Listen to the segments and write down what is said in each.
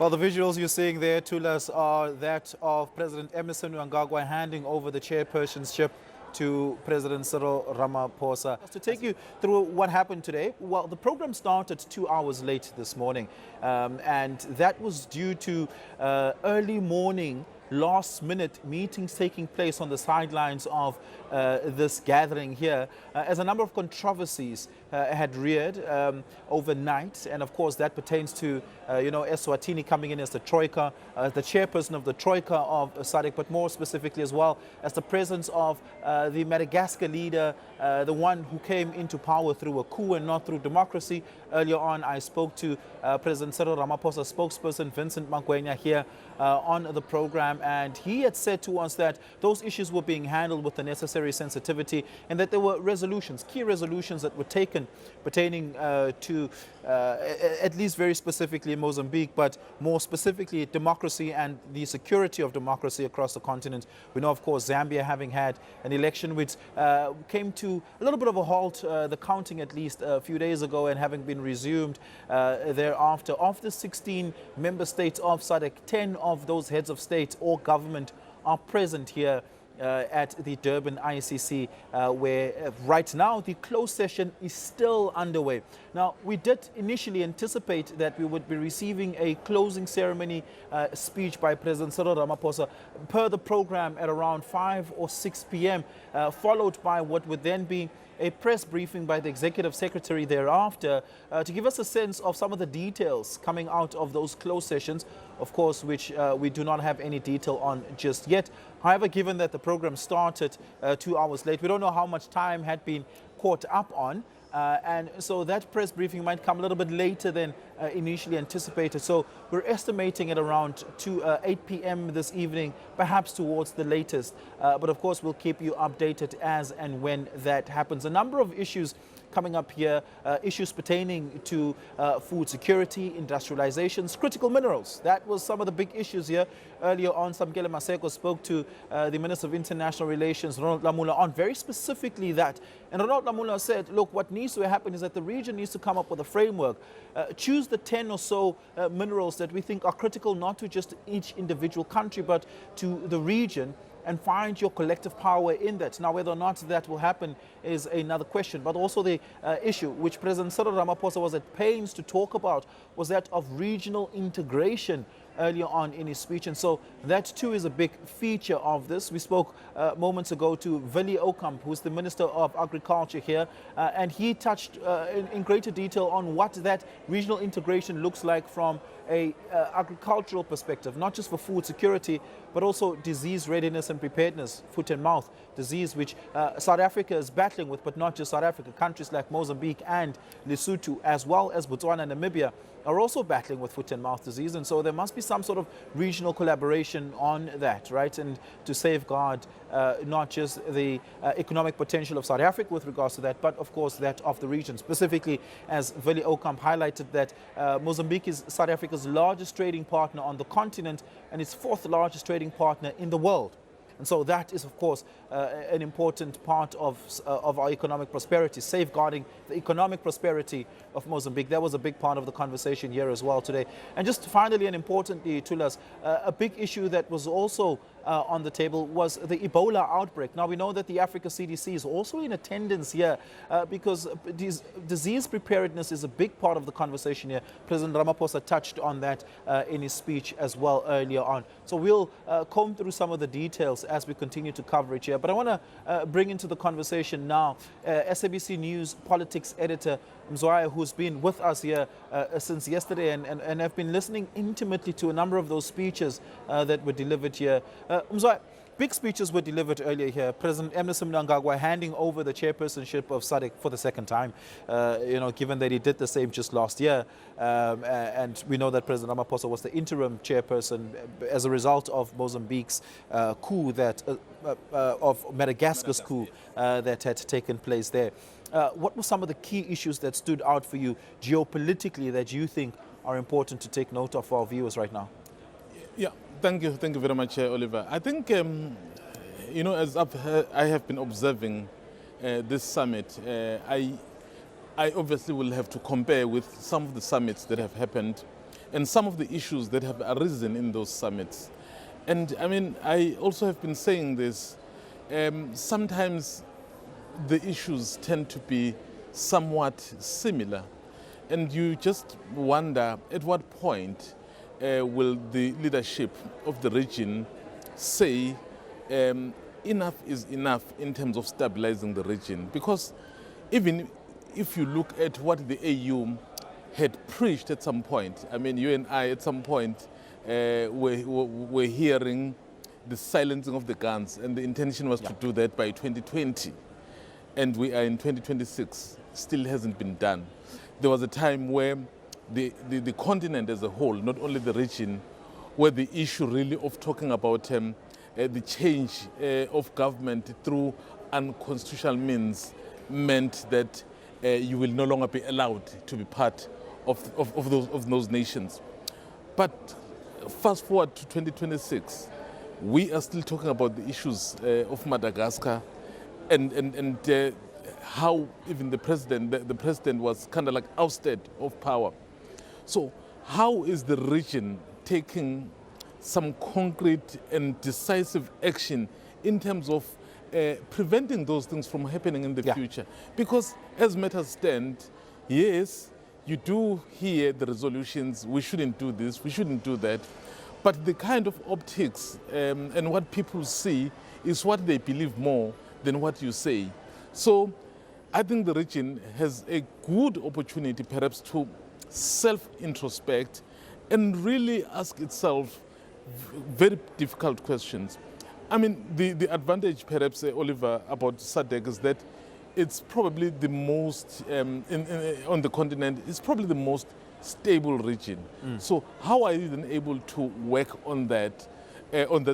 Well, the visuals you're seeing there, Tulas, are that of President Emmerson Mnangagwa handing over the chairpersonship to President Cyril Ramaphosa. To take you through what happened today, well, the program started 2 hours late this morning, and that was due to early morning last-minute meetings taking place on the sidelines of this gathering here, as a number of controversies had reared overnight. And of course, that pertains to, Eswatini coming in as the Troika, the chairperson of the Troika of SADC, but more specifically as well as the presence of the Madagascar leader, the one who came into power through a coup and not through democracy. Earlier on, I spoke to President Cyril Ramaphosa spokesperson Vincent Magwenya here on the program, and he had said to us that those issues were being handled with the necessary sensitivity and that there were resolutions, key resolutions that were taken pertaining to at least very specifically Mozambique, but more specifically democracy and the security of democracy across the continent. We know, of course, Zambia having had an election which came to a little bit of a halt, the counting at least a few days ago, and having been resumed thereafter. Of the 16 member states of SADC, 10 of those heads of state or government are present here at the Durban ICC, where right now the closed session is still underway. Now, we did initially anticipate that we would be receiving a closing ceremony speech by President Cyril Ramaphosa per the program at around 5 or 6 p.m., followed by what would then be a press briefing by the executive secretary thereafter to give us a sense of some of the details coming out of those closed sessions, of course, which we do not have any detail on just yet. However, given that the program started 2 hours late, we don't know how much time had been caught up on. And so that press briefing might come a little bit later than initially anticipated. So we're estimating at around 8 p.m. this evening, perhaps towards the latest. But of course, we'll keep you updated as and when that happens. A number of issues coming up here, issues pertaining to food security, industrializations, critical minerals. That was some of the big issues here. Earlier on, Samkele Maseko spoke to the Minister of International Relations, Ronald Lamola, on very specifically that. And Ronald Lamola said, look, what needs to happen is that the region needs to come up with a framework, choose the 10 or so minerals that we think are critical, not to just each individual country, but to the region, and find your collective power in that. Now, whether or not that will happen is another question. But also the issue which President Cyril Ramaphosa was at pains to talk about was that of regional integration earlier on in his speech. And so that too is a big feature of this. We spoke moments ago to Willie Okamp, who's the Minister of Agriculture here, and he touched in greater detail on what that regional integration looks like from a agricultural perspective, not just for food security, but also disease readiness and preparedness, foot and mouth disease, which South Africa is battling with, but not just South Africa. Countries like Mozambique and Lesotho, as well as Botswana and Namibia, are also battling with foot and mouth disease. And so there must be some sort of regional collaboration on that, right? And to safeguard not just the economic potential of South Africa with regards to that, but of course that of the region. Specifically, as Willie Okamp highlighted, that Mozambique is South Africa's largest trading partner on the continent and its fourth largest trading partner in the world. And so that is, of course, an important part of our economic prosperity, safeguarding the economic prosperity of Mozambique. That was a big part of the conversation here as well today. And just finally and importantly, Tulas, a big issue that was also on the table was the Ebola outbreak. Now, we know that the Africa CDC is also in attendance here because disease preparedness is a big part of the conversation here. President Ramaphosa touched on that in his speech as well earlier on. So we'll comb through some of the details as we continue to coverage here. But I want to bring into the conversation now SABC News politics editor Mzwaya, who's been with us here since yesterday and have been listening intimately to a number of those speeches that were delivered here. Mzwaya, big speeches were delivered earlier here. President Emmerson Mnangagwa handing over the chairpersonship of SADC for the second time, given that he did the same just last year. And we know that President Ramaphosa was the interim chairperson as a result of Mozambique's coup, of Madagascar's coup that had taken place there. What were some of the key issues that stood out for you geopolitically that you think are important to take note of for our viewers right now? Yeah, thank you very much, Oliver. I think, as I have been observing this summit, I obviously will have to compare with some of the summits that have happened and some of the issues that have arisen in those summits. And I mean, I also have been saying this, sometimes the issues tend to be somewhat similar, and you just wonder at what point will the leadership of the region say enough is enough in terms of stabilizing the region. Because even if you look at what the AU had preached at some point, I mean, you and I at some point were hearing the silencing of the guns, and the intention was to do that by 2020. And we are in 2026, still hasn't been done. There was a time where the continent as a whole, not only the region, where the issue really of talking about the change of government through unconstitutional means meant that you will no longer be allowed to be part of those nations. But fast forward to 2026, we are still talking about the issues of Madagascar, and how even the president was kind of like ousted of power. So how is the region taking some concrete and decisive action in terms of preventing those things from happening in the future? Because as matters stand, yes, you do hear the resolutions, we shouldn't do this, we shouldn't do that, but the kind of optics and what people see is what they believe more than what you say. So I think the region has a good opportunity perhaps to self-introspect and really ask itself very difficult questions. I mean, the advantage perhaps, Oliver, about SADC is that it's probably the most, on the continent, it's probably the most stable region. So how are you then able to work on that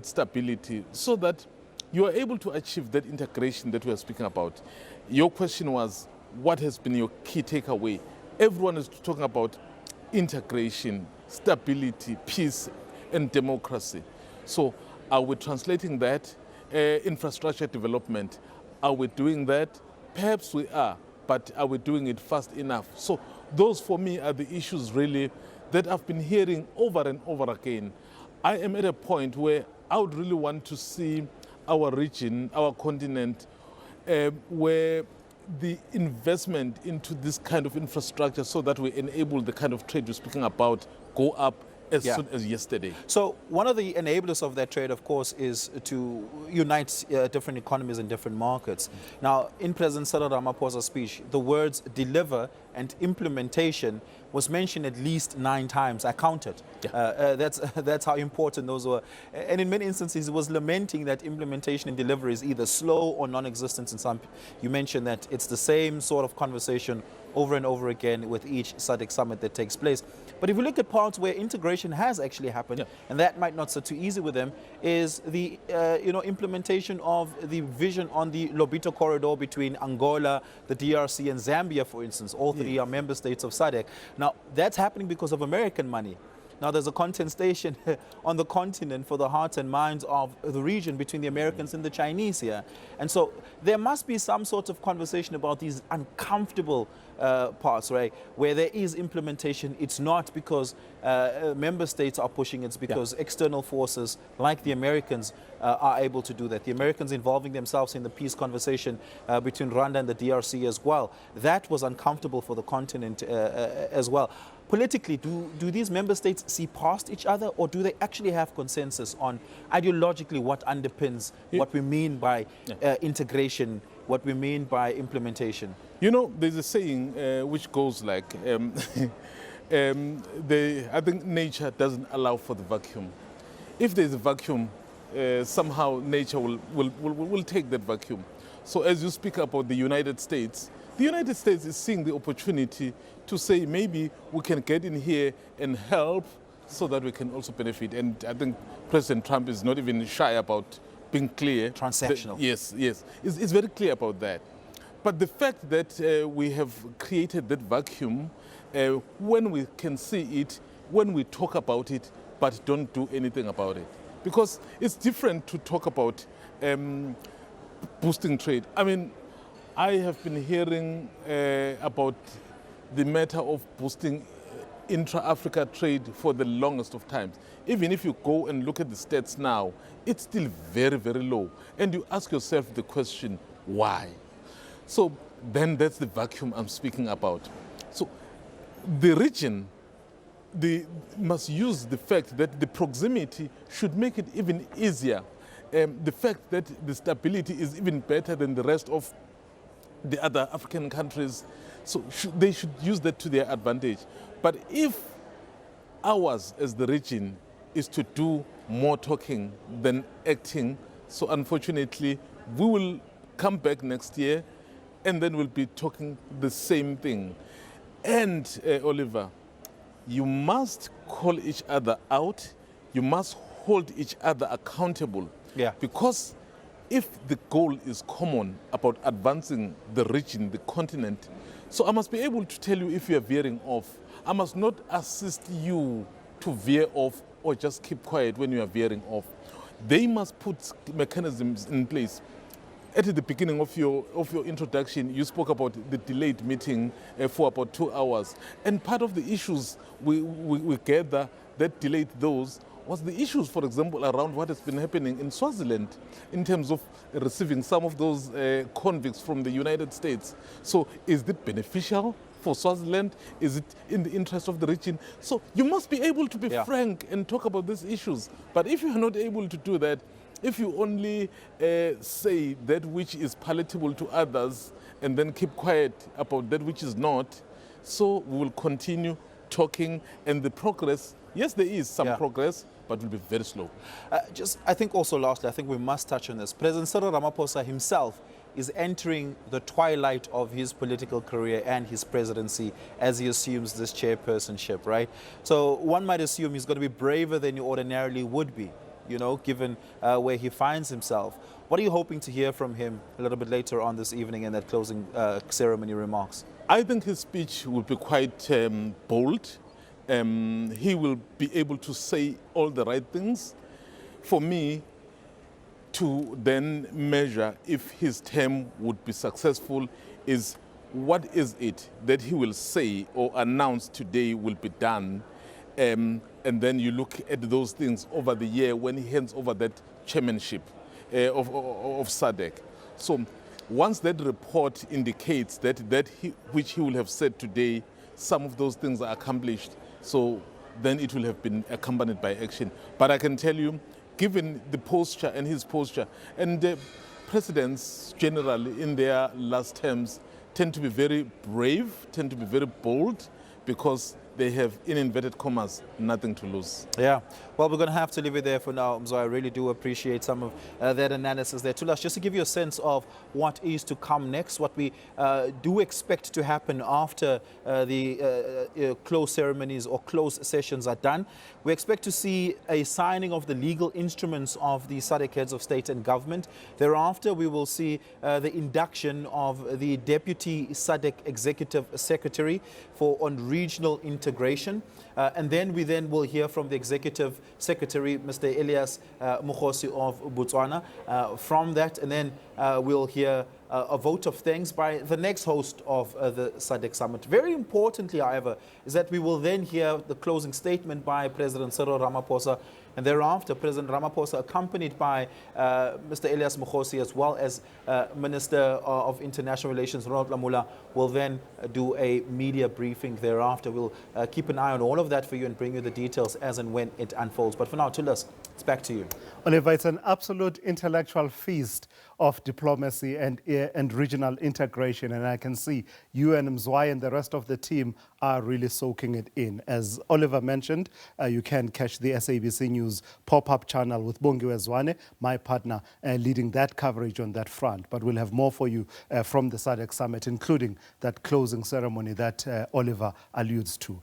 stability so that you are able to achieve that integration that we are speaking about? Your question was, what has been your key takeaway? Everyone is talking about integration, stability, peace, and democracy. So are we translating that? Infrastructure development, are we doing that? Perhaps we are, but are we doing it fast enough? So those for me are the issues really that I've been hearing over and over again. I am at a point where I would really want to see our region, our continent, where the investment into this kind of infrastructure so that we enable the kind of trade you're speaking about go up as soon as yesterday. So one of the enablers of that trade, of course, is to unite different economies and different markets. Now, in President Cyril Ramaphosa's speech, the words deliver and implementation was mentioned at least 9 times. I counted. That's how important those were. And in many instances, he was lamenting that implementation and delivery is either slow or non-existent. In some, you mentioned that it's the same sort of conversation over and over again with each SADC summit that takes place. But if you look at parts where integration has actually happened, and that might not sit too easy with them, is the implementation of the vision on the Lobito corridor between Angola, the DRC, and Zambia, for instance. All 3 are member states of SADC. Now, that's happening because of American money. Now, there's a contestation on the continent for the hearts and minds of the region between the Americans and the Chinese here. And so there must be some sort of conversation about these uncomfortable parts, right, where there is implementation. It's not because member states are pushing, it's because external forces like the Americans are able to do that. The Americans involving themselves in the peace conversation between Rwanda and the DRC as well. That was uncomfortable for the continent as well. Politically, do these member states see past each other, or do they actually have consensus on ideologically what underpins what we mean by integration, what we mean by implementation? You know, there's a saying which goes like, I think nature doesn't allow for the vacuum. If there's a vacuum, somehow nature will take that vacuum. So as you speak about the United States is seeing the opportunity to say maybe we can get in here and help so that we can also benefit. And I think President Trump is not even shy about being clear. Transactional. Yes. It's very clear about that. But the fact that we have created that vacuum, when we can see it, when we talk about it, but don't do anything about it. Because it's different to talk about boosting trade. I mean, I have been hearing about the matter of boosting intra-Africa trade for the longest of times. Even if you go and look at the stats now, it's still very, very low. And you ask yourself the question, why? So then that's the vacuum I'm speaking about. So the region must use the fact that the proximity should make it even easier. The fact that the stability is even better than the rest of the other African countries, so they should use that to their advantage. But if ours as the region is to do more talking than acting, so unfortunately we will come back next year and then we'll be talking the same thing. And Oliver, you must call each other out, you must hold each other accountable. Yeah. Because if the goal is common about advancing the region, the continent, so I must be able to tell you if you are veering off. I must not assist you to veer off or just keep quiet when you are veering off. They must put mechanisms in place. At the beginning of your introduction, you spoke about the delayed meeting for about 2 hours. And part of the issues we gather that delayed those was the issues, for example, around what has been happening in Swaziland in terms of receiving some of those convicts from the United States. So is it beneficial for Swaziland? Is it in the interest of the region? So you must be able to be frank and talk about these issues. But if you are not able to do that, if you only say that which is palatable to others and then keep quiet about that which is not, so we will continue talking, and the progress, yes, there is some progress, but will be very slow. I think also lastly, I think we must touch on this. President Cyril Ramaphosa himself is entering the twilight of his political career and his presidency as he assumes this chairpersonship, right? So one might assume he's going to be braver than you ordinarily would be, you know, given where he finds himself. What are you hoping to hear from him a little bit later on this evening in that closing ceremony remarks? I think his speech will be quite bold. He will be able to say all the right things. For me, to then measure if his term would be successful is what is it that he will say or announce today will be done. And then you look at those things over the year when he hands over that chairmanship of SADC. So once that report indicates that which he will have said today, some of those things are accomplished, so then it will have been accompanied by action. But I can tell you, given the posture and his posture, and presidents generally in their last terms tend to be very brave, tend to be very bold, because they have, in inverted commas, nothing to lose. Yeah. Well, we're going to have to leave it there for now. So I really do appreciate some of that analysis there. Tulas, just to give you a sense of what is to come next, what we do expect to happen after the close ceremonies or close sessions are done. We expect to see a signing of the legal instruments of the SADC heads of state and government. Thereafter, we will see the induction of the Deputy SADC Executive Secretary on regional integration. And then we will hear from the Executive Secretary, Mr. Elias Mukhosi of Botswana. From that, and then we'll hear a vote of thanks by the next host of the SADC Summit. Very importantly, however, is that we will then hear the closing statement by President Cyril Ramaphosa, and thereafter President Ramaphosa, accompanied by Mr. Elias Mukhosi, as well as Minister of International Relations, Ronald Lamula, will then do a media briefing thereafter. We'll keep an eye on all of that for you and bring you the details as and when it unfolds. But for now, Tulas, it's back to you. Oliver, it's an absolute intellectual feast of diplomacy and regional integration, and I can see you and Mzwai and the rest of the team are really soaking it in. As Oliver mentioned, you can catch the SABC News pop-up channel with Bongiwe Zwane, my partner, leading that coverage on that front. But we'll have more for you from the SADC Summit, including that closing ceremony that Oliver alludes to.